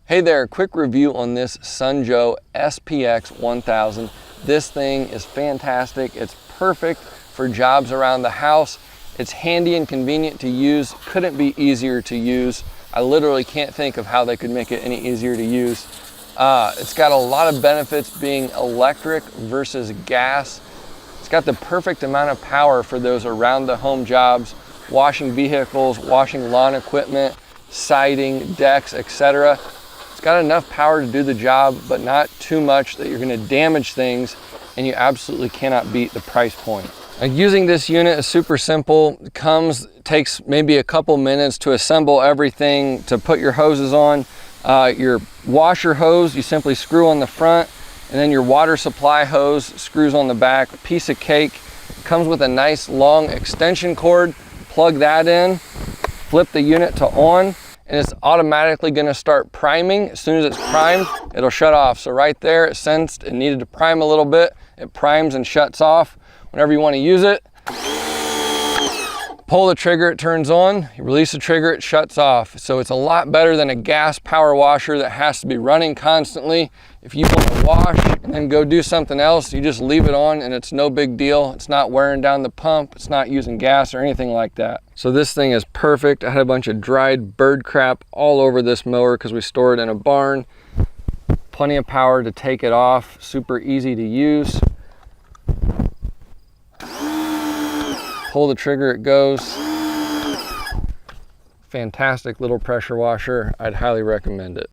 Hey there, quick review on this Sun Joe SPX 1000. This thing is fantastic. It's perfect for jobs around the house. It's handy and convenient to use. Couldn't be easier to use. I literally can't think of how they could make it any easier to use. It's got a lot of benefits being electric versus gas. It's got the perfect amount of power for those around the home jobs, washing vehicles, washing lawn equipment, siding, decks, etc. It's got enough power to do the job, but not too much that you're going to damage things, and you absolutely cannot beat the price point. Using this unit is super simple. It takes maybe a couple minutes to assemble everything, to put your hoses on. Your washer hose, you simply screw on the front, and then your water supply hose screws on the back. Piece of cake. Comes with a nice long extension cord. Plug that in, flip the unit to on, and it's automatically going to start priming. As soon as it's primed, it'll shut off. So right there, it sensed it needed to prime a little bit. It primes and shuts off. Whenever you want to use it, pull the trigger, it turns on. You release the trigger, it shuts off. So it's a lot better than a gas power washer that has to be running constantly. If you want to wash and then go do something else, you just leave it on and it's no big deal. It's not wearing down the pump. It's not using gas or anything like that. So this thing is perfect. I had a bunch of dried bird crap all over this mower because we store it in a barn. Plenty of power to take it off. Super easy to use. Pull the trigger, it goes. Fantastic little pressure washer. I'd highly recommend it.